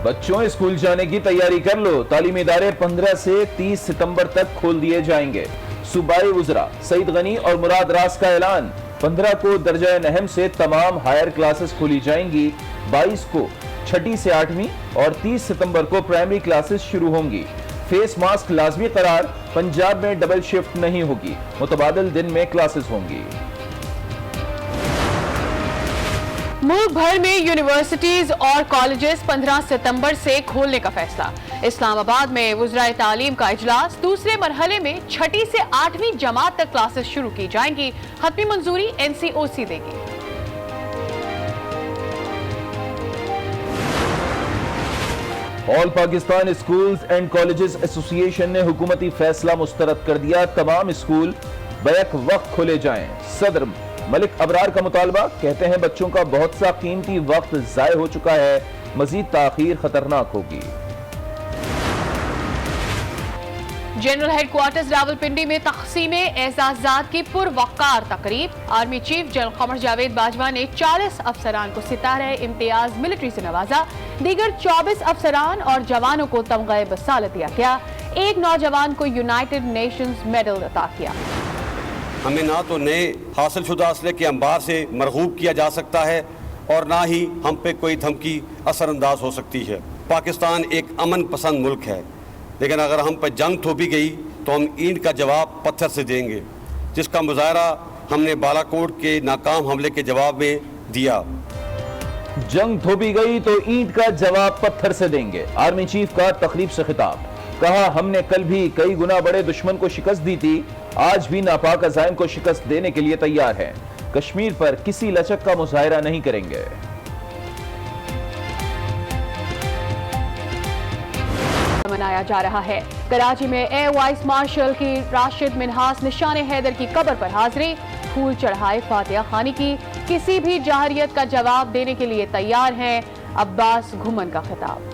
بچوں اسکول جانے کی تیاری کر لو، تعلیمی ادارے 15 سے 30 ستمبر تک کھول دیے جائیں گے۔ صوبائی وزراء سعید غنی اور مراد راس کا اعلان، 15 کو درجہ نہم سے تمام ہائر کلاسز کھولی جائیں گی، 22 کو چھٹی سے 8ویں اور 30 ستمبر کو پرائمری کلاسز شروع ہوں گی۔ فیس ماسک لازمی قرار، پنجاب میں ڈبل شفٹ نہیں ہوگی، متبادل دن میں کلاسز ہوں گی۔ ملک بھر میں یونیورسٹیز اور کالجز 15 ستمبر سے کھولنے کا فیصلہ۔ اسلام آباد میں وزرائے تعلیم کا اجلاس، دوسرے مرحلے میں چھٹی سے 8ویں جماعت تک کلاسز شروع کی جائیں گی، حتمی منظوری NCOC دے گی۔ آل پاکستان اسکولز اینڈ کالجز ایسوسی ایشن نے حکومتی فیصلہ مسترد کر دیا، تمام اسکول بیک وقت کھولے جائیں۔ صدر ملک ابرار کا مطالبہ، کہتے ہیں بچوں کا بہت سا قیمتی وقت ضائع ہو چکا ہے، مزید تاخیر خطرناک ہوگی۔ جنرل ہیڈ کوارٹرز راولپنڈی میں تقسیم اعزازات کی پروقار تقریب، army chief general Qamar Javed Bajwa نے 40 افسران کو ستارہ امتیاز ملٹری سے نوازا، دیگر 24 افسران اور جوانوں کو تمغہ بسالت دیا گیا، ایک نوجوان کو یونائیٹڈ نیشنز میڈل عطا کیا۔ ہمیں نہ تو نئے حاصل شدہ اسلحے کے انبار سے مرغوب کیا جا سکتا ہے اور نہ ہی ہم پہ کوئی دھمکی اثر انداز ہو سکتی ہے۔ پاکستان ایک امن پسند ملک ہے، لیکن اگر ہم پہ جنگ تھوپی گئی تو ہم اینٹ کا جواب پتھر سے دیں گے، جس کا مظاہرہ ہم نے بالا کوٹ کے ناکام حملے کے جواب میں دیا۔ جنگ تھوپی گئی تو اینٹ کا جواب پتھر سے دیں گے، آرمی چیف کا تقریب سے خطاب، کہا ہم نے کل بھی کئی گنا بڑے دشمن کو شکست دی تھی، آج بھی ناپاک عزائم کو شکست دینے کے لیے تیار ہیں، کشمیر پر کسی لچک کا مظاہرہ نہیں کریں گے۔ منایا جا رہا ہے، کراچی میں ایئر وائس مارشل کی راشد منہاس نشان حیدر کی قبر پر حاضری، پھول چڑھائے فاتحہ خوانی کی، کسی بھی جارحیت کا جواب دینے کے لیے تیار ہیں، عباس گھمن کا خطاب۔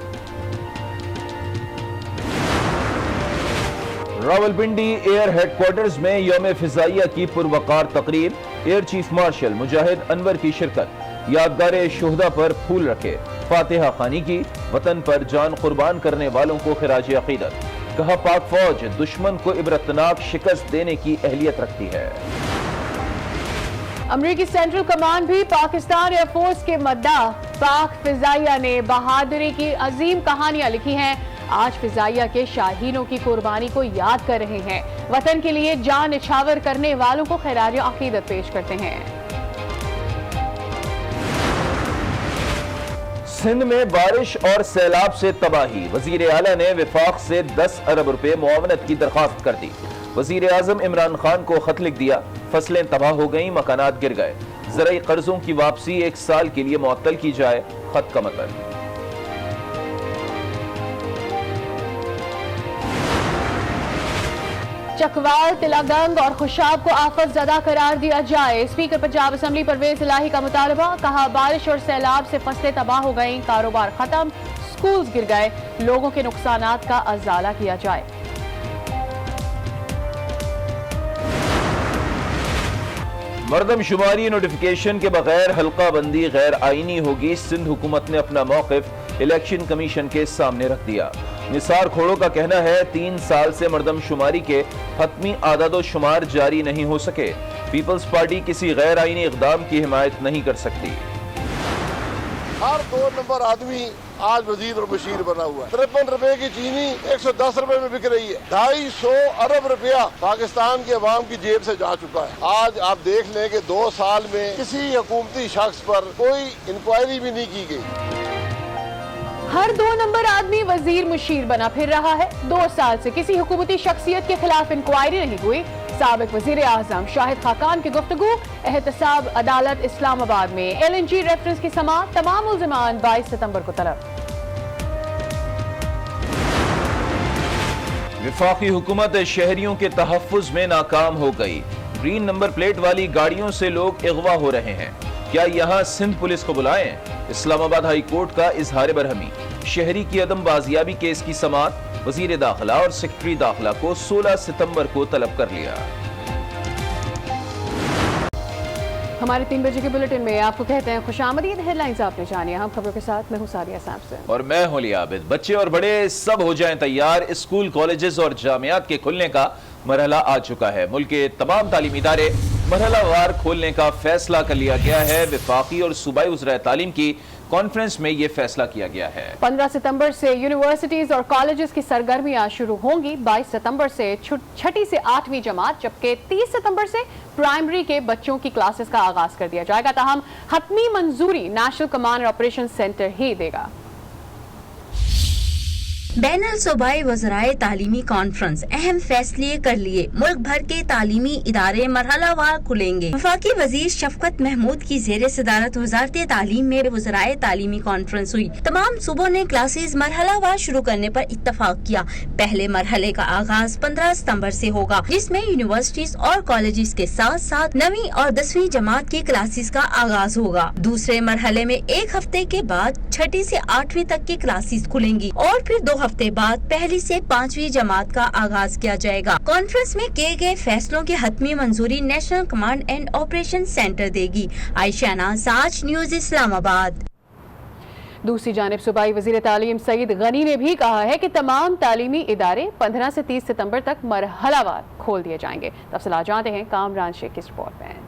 راولپنڈی ایئر ہیڈ کوارٹرز میں یوم فضائیہ کی پروقار تقریب، ایئر چیف مارشل مجاہد انور کی شرکت، یادگار شہداء پر پھول رکھے، فاتحہ خوانی کی، وطن پر جان قربان کرنے والوں کو خراج عقیدت، کہا پاک فوج دشمن کو عبرتناک شکست دینے کی اہلیت رکھتی ہے۔ امریکی سینٹرل کمانڈ بھی پاکستان ایئر فورس کے مداح، پاک فضائیہ نے بہادری کی عظیم کہانیاں لکھی ہیں، آج فضائیہ کے شاہینوں کی قربانی کو یاد کر رہے ہیں، وطن کے لیے جان نچھاور کرنے والوں کو خراج عقیدت پیش کرتے ہیں۔ سندھ میں بارش اور سیلاب سے تباہی، وزیر اعلیٰ نے وفاق سے 10 ارب روپے معاونت کی درخواست کر دی، وزیر اعظم عمران خان کو خط لکھ دیا، فصلیں تباہ ہو گئیں، مکانات گر گئے، زرعی قرضوں کی واپسی 1 سال کے لیے معطل کی جائے، خط کا مطلب۔ چکوال، تلاگنگ اور خوشاب کو آفت زدہ قرار دیا جائے، اسپیکر پنجاب اسمبلی پرویز الہی کا مطالبہ، کہا بارش اور سیلاب سے فصلیں تباہ ہو گئیں، کاروبار ختم، سکولز گر گئے، لوگوں کے نقصانات کا ازالہ کیا جائے۔ مردم شماری نوٹیفیکیشن کے بغیر حلقہ بندی غیر آئینی ہوگی، سندھ حکومت نے اپنا موقف الیکشن کمیشن کے سامنے رکھ دیا، نثار کھوڑوں کا کہنا ہے 3 سال سے مردم شماری کے حتمی اعداد و شمار جاری نہیں ہو سکے، پیپلز پارٹی کسی غیر آئینی اقدام کی حمایت نہیں کر سکتی۔ ہر 2 نمبر آدمی آج وزیر اور مشیر بنا ہوا ہے، 53 روپے کی چینی 110 روپے میں بک رہی ہے، 250 ارب روپیہ پاکستان کے عوام کی جیب سے جا چکا ہے۔ آج آپ دیکھ لیں کہ 2 سال میں کسی حکومتی شخص پر کوئی انکوائری بھی نہیں کی گئی۔ ہر 2 نمبر آدمی وزیر مشیر بنا پھر رہا ہے، 2 سال سے کسی حکومتی شخصیت کے خلاف انکوائری نہیں ہوئی، سابق وزیر اعظم شاہد خاقان کی گفتگو، احتساب عدالت اسلام آباد میں LNG ریفرنس کی سماعت، تمام ملزمان 22 ستمبر کو طلب۔ وفاقی حکومت شہریوں کے تحفظ میں ناکام ہو گئی، گرین نمبر پلیٹ والی گاڑیوں سے لوگ اغوا ہو رہے ہیں، کیا یہاں سندھ پولیس کو بلائیں؟ اسلام آباد ہائی کورٹ کا اظہار برہمی، شہری کی عدم بازیابی کیس کی سماعت، وزیر داخلہ اور سیکرٹری داخلہ کو 16 ستمبر کو طلب کر لیا۔ हमारे 3 बजे के बुलेटिन में आपको कहते हैं खुशामदीद। हेडलाइंस आपने जानी, हम खबरों के साथ मैं हूं सादिया सैमसन और मैं हूं लिया आबिद। बच्चे और बड़े सब हो जाएं तैयार, स्कूल कॉलेजेस और जामियात के खुलने का मरहला आ चुका है। मुल्क के तमाम तालीमी इदारे मरहलावार खोलने का फैसला कर लिया गया है। वफाकी और सूबाई वज़राए तालीम की कॉन्फ्रेंस में ये फैसला किया गया है। 15 सितंबर से यूनिवर्सिटीज और कॉलेजेस की सरगर्मियां शुरू होंगी। 22 सितंबर से छठी से 8वीं जमात, जबकि 30 सितंबर से प्राइमरी के बच्चों की क्लासेस का आगाज कर दिया जाएगा। ताहम हतमी मंजूरी नेशनल कमांड ऑपरेशन सेंटर ही देगा। बैनुल सूबाई वज़राए तालीमी कॉन्फ्रेंस अहम फैसले कर लिए। मुल्क भर के तालीमी इदारे मरहलावार खुलेंगे। वफाकी वजीर शफकत महमूद की ज़ेर सदारत वज़ारत तालीम में वज़राए तालीमी कॉन्फ्रेंस हुई। तमाम सूबों ने क्लासेस मरहलावार शुरू करने पर इत्तफाक किया। पहले मरहले का आगाज 15 सितंबर से होगा, जिसमें यूनिवर्सिटीज और कॉलेजेस के साथ साथ 9वीं और 10वीं जमात की क्लासेस का आगाज होगा। दूसरे मरहले में एक हफ्ते के बाद छठी से 8वीं तक की क्लासेस खुलेंगी और फिर 2 हफ्ते बाद पहली से 5वीं जमात का आगाज किया जाएगा। कॉन्फ्रेंस में किए गए फैसलों की हतमी मंजूरी national command and operation centre देगी। आयशा नाज, आज न्यूज इस्लामाबाद। दूसरी जानिब सूबाई वजीर तालीम सईद गनी ने भी कहा है कि तमाम तालीमी इदारे 15 से 30 सितंबर तक मरहलावार खोल दिए जाएंगे। तफसीलात जानते हैं कामरान शेख की रिपोर्ट में।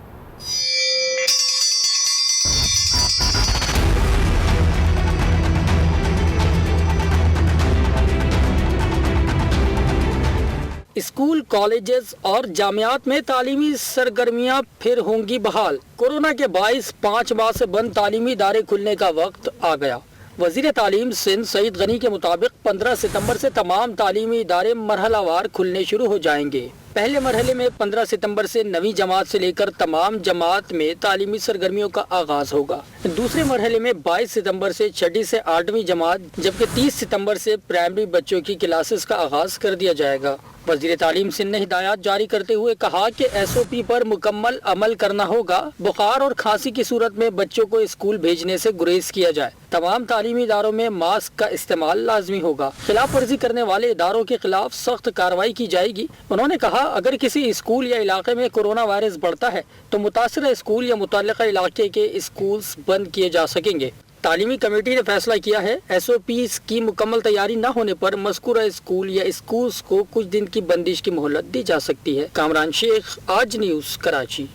स्कूल, कॉलेजेस और जामियात में तालीमी सरगर्मियां फिर होंगी बहाल। कोरोना के बाइस 5 माह से बंद तालीमी इदारे खुलने का वक्त आ गया। वजीर तालीम सिंध सईद गनी के मुताबिक 15 सितंबर से तमाम तालीमी इदारे मरहलावार खुलने शुरू हो जाएंगे। पहले मरहले में 15 सितंबर से 9वीं जमात से लेकर तमाम जमात में तालीमी सरगर्मियों का आगाज होगा। दूसरे मरहले में 22 सितंबर से छठी से 8वीं जमात, जबकि 30 सितंबर से प्राइमरी बच्चों की क्लासेस का आगाज कर दिया जाएगा। वजीर तालीम सिंध ने हिदायत जारी करते हुए कहा कि SOP पर मुकम्मल अमल करना होगा। बुखार और खांसी की सूरत में बच्चों को स्कूल भेजने से गुरेज किया जाए। तमाम तालीमी इदारों में मास्क का इस्तेमाल लाजमी होगा। खिलाफ वर्जी करने वाले इदारों के खिलाफ सख्त कार्रवाई की जाएगी। उन्होंने कहा, अगर किसी स्कूल या इलाके में कोरोना वायरस बढ़ता है तो मुतासिर स्कूल या मुतल्लिका इलाके के स्कूल्स बंद किए जा सकेंगे। तालीमी कमेटी ने फैसला किया है SOPs की मुकम्मल तैयारी न होने पर मज़कूरा स्कूल या स्कूल्स को कुछ दिन की बंदिश की मोहलत दी जा सकती है। कामरान शेख, आज news, Karachi.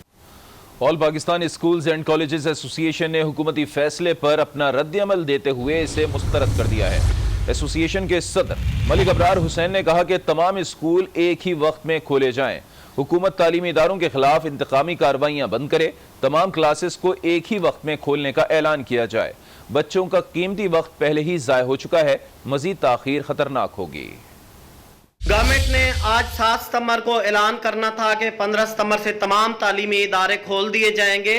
All Pakistan schools and colleges association ने हुकूमती फैसले पर अपना रद्द-ए-अमल देते हुए इसे मुस्तरद कर दिया है। एसोसिएशन के सदर मलिक अबरार हुसैन ने कहा कि तमाम स्कूल एक ही वक्त में खोले जाएं। हुकूमत तालीमी इदारों के खिलाफ इंतकामी कार्रवाइयाँ बंद करे। तमाम क्लासेस को एक ही वक्त में खोलने का ऐलान किया जाए। बच्चों का कीमती वक्त पहले ही ज़ाय हो चुका है, मजीद ताखीर खतरनाक होगी। गवर्नमेंट ने आज 7 सितंबर को ऐलान करना था कि 15 सितंबर से तमाम तालीमी इदारे खोल दिए जाएंगे,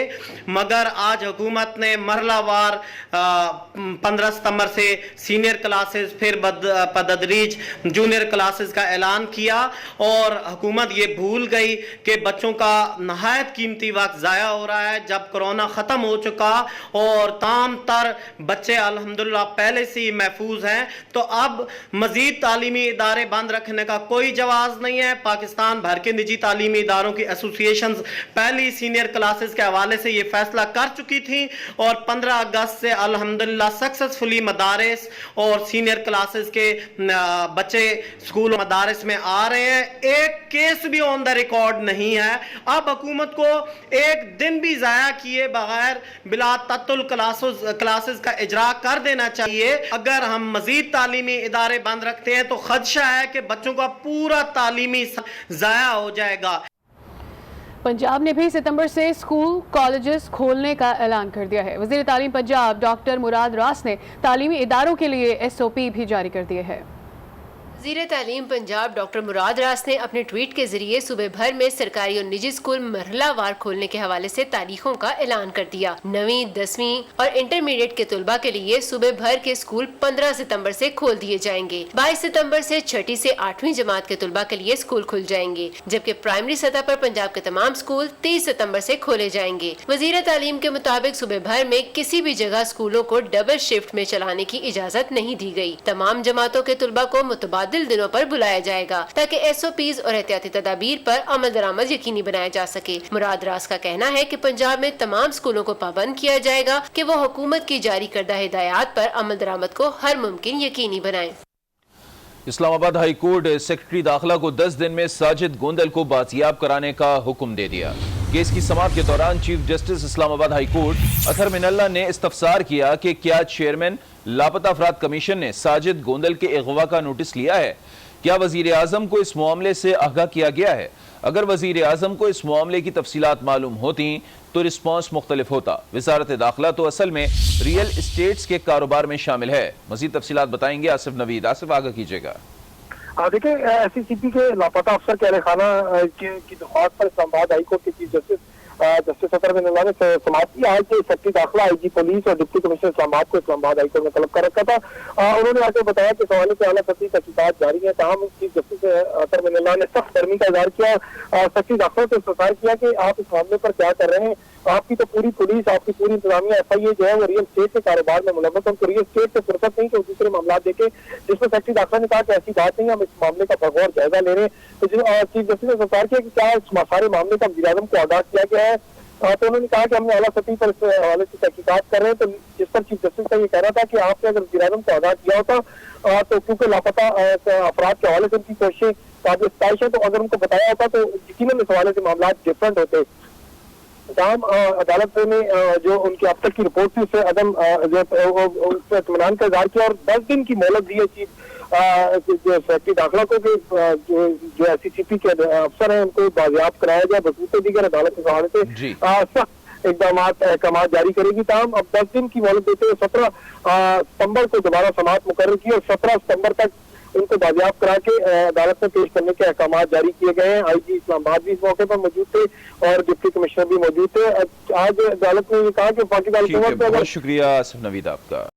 मगर आज हुकूमत ने मरहलावार 15 सितंबर से सीनियर क्लासेस, फिर बतदरीज जूनियर क्लासेस का ऐलान किया। और हुकूमत ये भूल गई कि बच्चों का नहायत कीमती वक्त ज़ाया हो रहा है। जब कोरोना ख़त्म हो चुका और ताम तर बच्चे अल्हम्दुलिल्लाह पहले से ही महफूज हैं, तो अब मज़ीद तालीमी इदारे बंद रखने का कोई जवाब नहीं है। पाकिस्तान भर के निजी तालीमी इदारों की एसोसिएशन पहली सीनियर क्लासेस के हवाले से ये फैसला कर चुकी थी और 15 अगस्त से अल्हम्दुलिल्लाह सक्सेसफुली मदारिस और सीनियर क्लासेस के बच्चे स्कूल मदारिस में आ रहे हैं। एक केस भी ऑन द रिकॉर्ड नहीं है। अब हुकूमत को एक दिन भी जाया किए बगैर बिला तत्तुल क्लासेस का इजरा कर देना चाहिए। अगर हम मजीद तालीमी इदारे बंद रखते हैं तो खदशा है कि बच्चों का पूरा तालीमी जाया हो जाएगा। पंजाब ने भी सितंबर से स्कूल कॉलेजेस खोलने का ऐलान कर दिया है। वज़ीर तालीम पंजाब डॉक्टर मुराद रास ने तालीमी इदारों के लिए SOP भी जारी कर दिए हैं। वज़ीर तालीम पंजाब डॉक्टर मुराद रास ने अपने ट्वीट के जरिए सूबे भर में सरकारी और निजी स्कूल मरहलावार खोलने के हवाले से तारीखों का ऐलान कर दिया। 9वीं, 10वीं और इंटरमीडिएट के तुलबा के लिए सूबे भर के स्कूल 15 सितंबर से खोल दिए जाएंगे। 22 सितंबर से छठी से 8वीं जमात के तुलबा के लिए स्कूल खुल जाएंगे, जबकि प्राइमरी सतह पर पंजाब के तमाम स्कूल 30 सितंबर से खोले जाएंगे। वज़ीर तालीम के मुताबिक सूबे भर में किसी भी जगह स्कूलों को डबल शिफ्ट में चलाने की इजाजत नहीं दी गई। तमाम जमातों के तुलबा को मुतबादिल मुतबादिल दिनों पर बुलाया जाएगा ताकि SOPs और एहतियाती तदाबीर पर अमल दरामद यकीनी बनाया जा सके। मुराद रास का कहना है कि पंजाब में तमाम स्कूलों को पाबंद किया जाएगा कि वो हुकूमत की जारी करदा हिदायत पर अमल दरामद को हर मुमकिन यकीनी बनाए। इस्लामाबाद हाई कोर्ट सेक्रेटरी दाखिला को 10 दिन में साजिद गोंदल को बाजियाब कराने का हुक्म दे दिया। केस की समाअत के दौरान chief justice Islamabad high court Athar Minallah ने इस्तफसार किया कि क्या चेयरमैन लापता अफराद कमीशन ने साजिद गोंदल के अगवा का नोटिस लिया है? क्या वजीर आजम को इस मामले से आगाह किया गया है? अगर वजीर आजम को इस मामले की तफसीलात मालूम होती तो रिस्पॉन्स मुख्तलिफ होता। वजारत दाखिला तो असल में रियल एस्टेट्स के कारोबार में शामिल है। मजीद तफसीलात बताएंगे आसिफ नवीद। आसिफ, आगाह कीजिएगा। देखिए, SCCP के लापता अफसर के अहल खाना की दरख्वास्त पर इस्लामाबाद हाई कोर्ट के चीफ जस्टिस अतर मिनल्ला ने समाअत की। आज सेक्रेटरी दाखिला, IG पुलिस और डिप्टी कमिश्नर इस्लामाबाद को इस्लामाबाद हाई कोर्ट में तलब कर रखा था। उन्होंने आकर बताया कि सवालों के आला सतही तहकीकात जारी है। ताहम चीफ जस्टिस अतर मिनल्ला ने सख्त गर्मी का इजहार किया। सेक्रेटरी दाखिला से इस्तफसार किया कि आप इस मामले पर क्या कर रहे हैं? आपकी तो पूरी पुलिस, आपकी पूरी इंतजामिया FIA जो है वो रियल स्टेट के कारोबार में मुलव्वस है। उनको रियल स्टेट से फुर्सत नहीं कि दूसरे मामला देखे। जिसमें सेक्रेटरी दाखिला ने कहा कि ऐसी बात नहीं, हम इस मामले का बगौर जायजा ले रहे हैं। तो चीफ जस्टिस ने इस्तफसार किया कि क्या इस सारे मामले का वज़ीर आज़म को आगाह किया गया है? तो उन्होंने कहा कि हमने आला सतही पर इस हवाले से तहकीकात कर रहे हैं। तो जिस पर चीफ जस्टिस का ये कहना था कि आपने अगर वज़ीर आज़म को आगाह किया होता तो क्योंकि लापता अफराद के हवाले से उनकी कोशिशें काबिल सताइश है, तो अगर उनको बताया होता तो यकीनन इस हवाले से मामला डिफरेंट होते। तमाम अदालत ने जो उनकी अब तक की रिपोर्ट थी उससे अदम जो इत्मीनान का इजहार किया और 10 दिन की मोहलत दी है चीफ सेक्रेटरी दाखिला को कि जो SCCP के अफसर हैं उनको बाजियाब कराया जाए। बसूते दीगर अदालत के हवाले से सख्त इकदाम जारी करेगी। ताहम अब 10 दिन की मोहलत देते हुए 17 सितंबर को दोबारा समाअत मुकर्रर की और 17 सितंबर तक उनको बाजियाब करा के अदालत में पेश करने के अहकाम जारी किए गए हैं। IG इस्लामाबाद भी इस मौके पर मौजूद थे और डिप्टी कमिश्नर भी मौजूद थे। आज अदालत ने ये कहा कि पाकिस्तान बहुत शुक्रिया आसिफ नवीद आपका।